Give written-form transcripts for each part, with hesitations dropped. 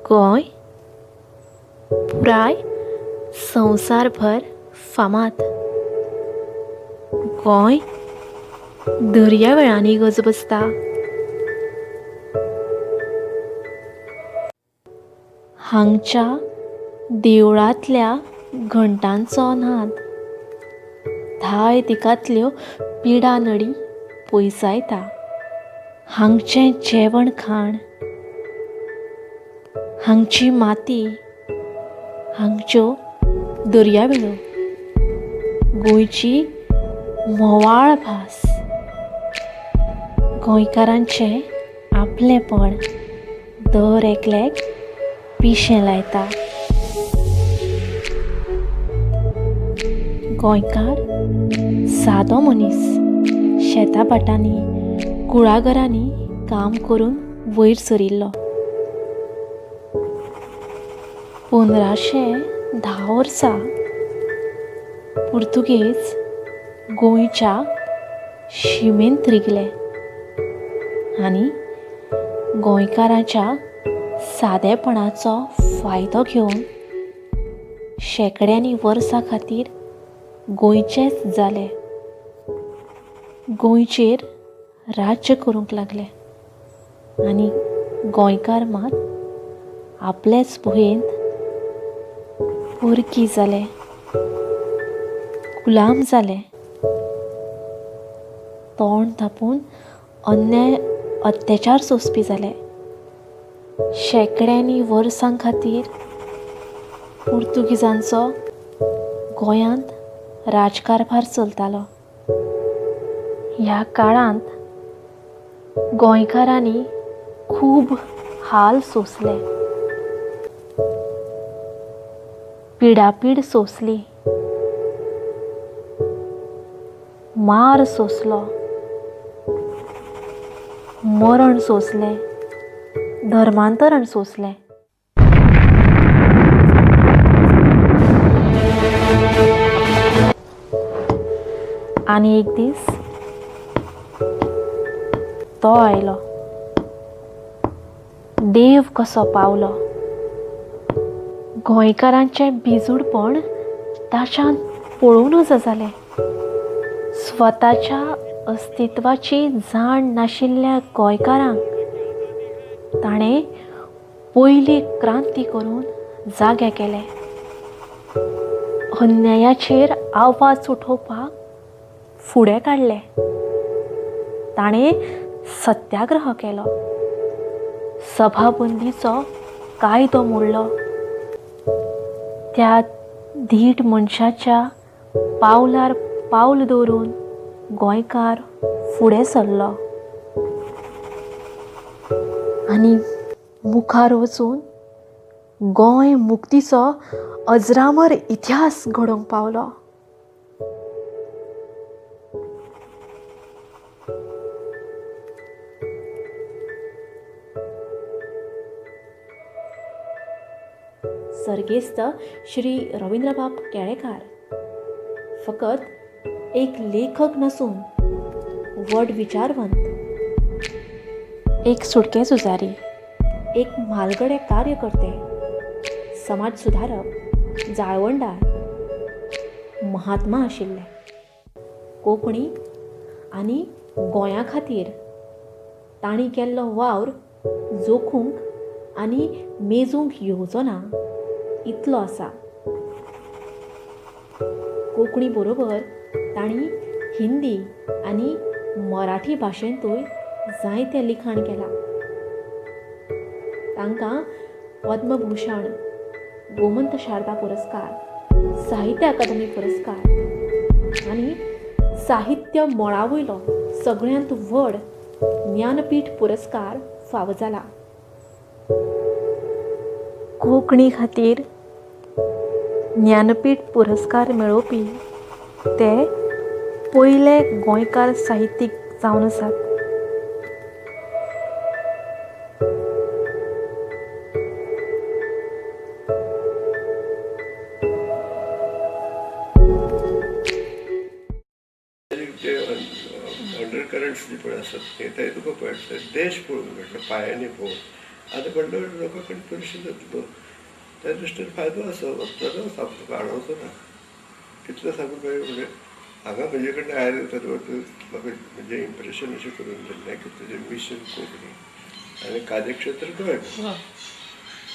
गोंय पुराय संवसारभर फामाद. गोंय दर्यावेळांनी गजबजता. हांगच्या देवळांतल्या घंटांचो नाद धाय दिकांतल्यो पिडा नडी पयसायता. हांगचें जेवण खाण, हांगची माती, हांगच्यो दर्यावेळो, गोंयची म्होवाळ भास, गोंयकारांचें आपलेपण दर एकल्याक पिशें लायता. गोंयकार सादो मनीस शेता भाटांनी कुळागरांनी काम करून वयर सरिल्लो. 1510 वर्सा पुर्तुगेज गोंयच्या शिमेंत रिगले आनी गोंयकारांच्या सादेपणाचो फायदो घेवन शेकड्यांनी वर्सां खातीर गोंयचेच जाले. गोंयचेर राज्य करूंक लागले आनी गोंयकार मात आपलेच भुंयेंत परकी जाले, गुलाम जाले. तोंड धांपून अन्याय अत्याचार सोंसपी जाले. शेकड्यांनी वर्सां खातीर पुर्तुगेजांचो गोंयांत राजकारभार चलतालो. ह्या काळांत गोंयकारांनी खूब हाल सोंसले, पिडापीड सोंसली, मार सोंसलो, मरण सोंसलें, धर्मांतरण सोंसलें. आनी एक दीस तो आयलो, देव कसो पावलो. गोंयकारांचें बिजूडपण ताच्यान पळोवनूच जालें. स्वताच्या अस्तित्वाची जाण नाशिल्ल्या गोंयकारांक ताणें पयली क्रांती करून जागे केले. अन्यायाचेर आवाज उठोवपाक फुडें काडले. ताणें सत्याग्रह केलो, सभाबंदीचो कायदो मोडलो. त्या धीट मनशाच्या पावलार पावल दवरून गोंयकार फुडें सरलो आनी मुखार वचून गोंय मुक्तीचो अजरामर इतिहास घडोवंक पावलो. सर्गेस्त श्री रवींद्रबाब केळेकार फकत एक लेखक नसून व्हड विचारवंत, एक सुटके झुजारी, एक म्हालगडे कार्यकर्ते, समाज सुधारक, जाळवणदार, महात्मा आशिल्ले. कोंकणी आनी गोंया खातीर तांणी केल्लो वावर जोखूंक आनी मेजूंक येवचो ना इतलो आसा. कोंकणी बरोबर तांणी हिंदी आनी मराठी भाशेंतूय जायतें लिखाण केलां. तांकां पद्मभूषण, गोमंत शारदा पुरस्कार, साहित्य अकादमी पुरस्कार आनी साहित्य मळावयलो सगळ्यांत व्हड ज्ञानपीठ पुरस्कार फावो जाला. कोंकणी खातीर ज्ञानपीठ पुरस्कार मेळोवपी ते पयले गोंयकार साहित्यीक जावन आसात. अंडर करंट्स जे पळय आसात ते तुका पळयता देश पळोवन मेळटा पायांनी पळोवन आनी व्हडले व्हडले लोकां कडेन चडशे जातलो त्या दृश्टीन फायदो आसा वखदाचो आसा तुका आडवचो ना कितले सांगून मेळ्ळें म्हणजे हांगा म्हजे कडेन आयले तर म्हाका म्हणजे इम्प्रेशन अशें करून दिल्लें की तुजें मिशन कोंकणी आनी कार्यक्षेत्र गोंय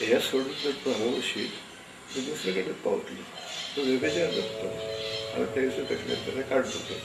हे सोडून जर तूं हांगा वशीत तर दुसरे कडेन पावतली तो विवेचन जातलो आनी ते दिसा तकलेंतल्यान काडचो तें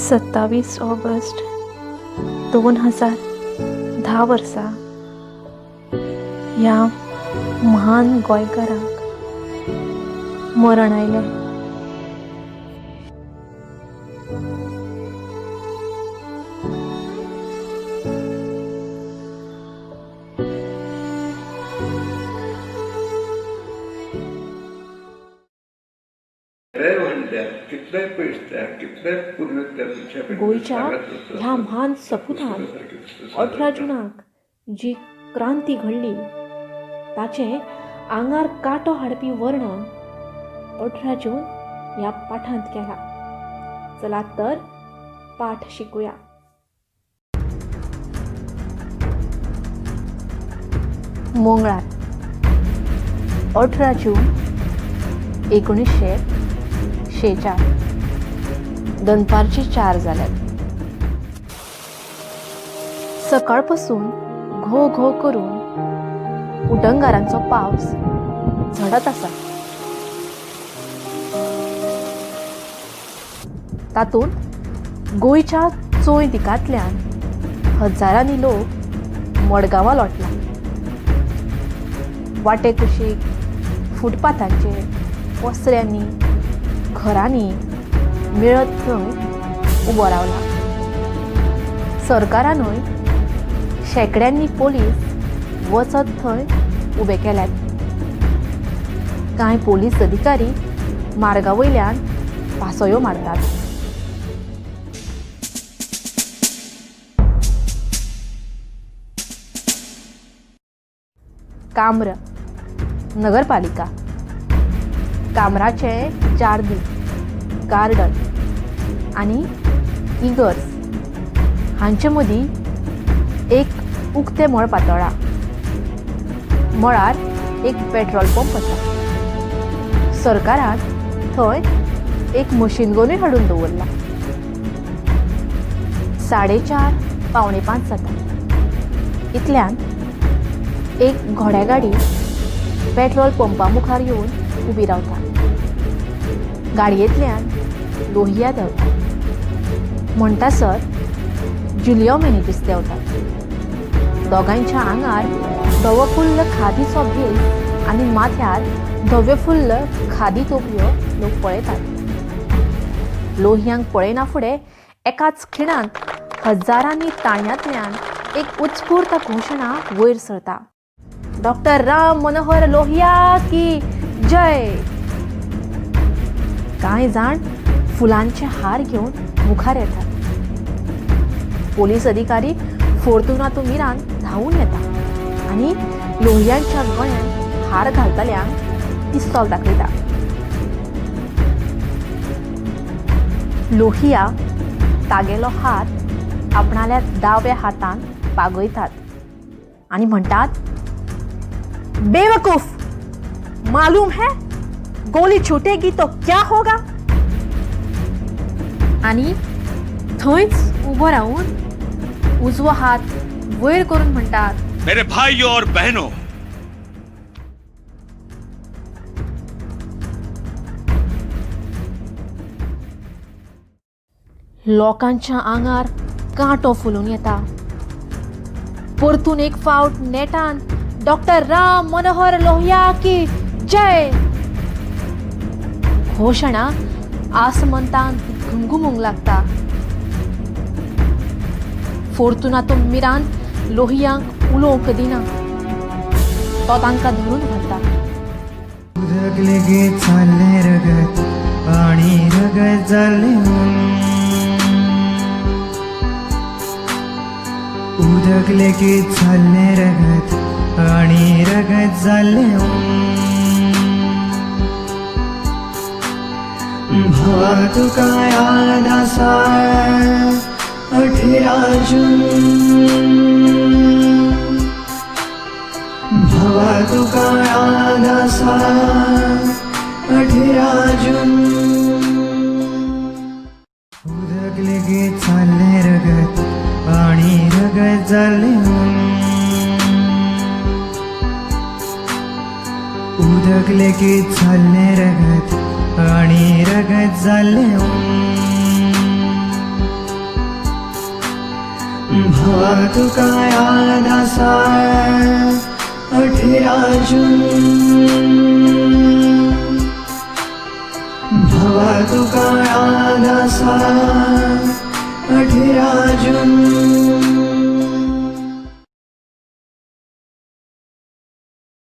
27 ऑगस्ट 2010 वर्सा ह्या महान गोंयकारांक मरण आयलें. कितलेय पयस कितलेय पूर्वी गोंयच्या ह्या महान सपुतान 18 जुनाक जी क्रांती घडली ताचें आंगार कांटो हाडपी वर्णन 18 जून ह्या पाठांत केला. चलात तर पाठ शिकुया. मंगळार 18 जून 1946 दनपारची 4 जाल्यात. सकाळपासून घो घो करून उटंगारांचो पावस झडत आसा. तातूंत गोंयच्या चोय दिकांतल्यान हजारांनी लोक मडगांवां लोटला. वाटे कुशीक फुटपाथांचेर वस्त्यांनी घरांनी मेळत थंय उबो रावला. सरकारानूय शेकड्यांनी पोलीस वचत थंय उबे केल्यात. कांय पोलीस अधिकारी मार्गा वयल्यान पासयो मारतात. काम्र नगरपालिका काम्राचे जार्दी गार्डन आनी इगर्ज हांचे मदीं एक उक्तें मळ पातळ्ळा. मळार एक पेट्रोल पंप आसा. सरकारान थंय एक मशीन गनूय हाडून दवरला. 4:30 पावणे 5 जाता. इतल्यान एक घोड्यागाडी पेट्रोल पंपा मुखार येवन उबी रावता. गाडयेंतल्यान लोहिया देंवता. म्हणटासर जुलिओमेनिटीस देंवता. दोगांयच्या आंगार धवो-फुल्ल खादीचो भेस आनी माथ्यार धव्यो-फुल्ल खादी टोपयो लोक पळयतात. लोहियांक पळयना फुडें एकाच खिणांत हजारांनी ताळयांतल्यान एक उत्स्फूर्त घोशणा वयर सरता. डॉक्टर राम मनोहर लोहिया की जय. कांय जाण फुलांचे हार घेवन मुखार येतात. पोलीस अधिकारी फोर्तुनातून मिरान धावून येता आनी लोहियांच्या गळ्यात हार घालतल्यांक पिस्तॉल दाखयता. लोहिया तागेलो हात आपणाल्या दाव्या हातान पागयतात आनी म्हणटात, बेवकूफ, मालूम है गोली छूटेगी तो क्या होगा. आनी थंयच उबो रावून उजवो हात वयर करून म्हणटात, मेरे भाइयों और बहनों, लोकांच्या आंगार कांटो फुलून येता. परतून एक फावट नेटान डॉक्टर राम मनोहर लोहिया की जय घोशणा आसमंतान घुंगुमूंक लागता. फोर्तुनातो मिरान लोहियांक उलोवंक दिना. तो तांकां धरून व्हरता. उदक लेगीत चालले रगत आणि रगत जाल्ले उदक लेगीत चालले रगत आणि रगत जाल्ले भावा तुका याद आसा 18 जून भावा तुका याद आसा 18 जून उदक लेगीत चालले रगत आणि रगत जाल्ले उदक लेगीत चालले रगत आणि रगत जाल्ले भावा तुका याद आसा 18 जून भावा तुका याद आसा 18 जून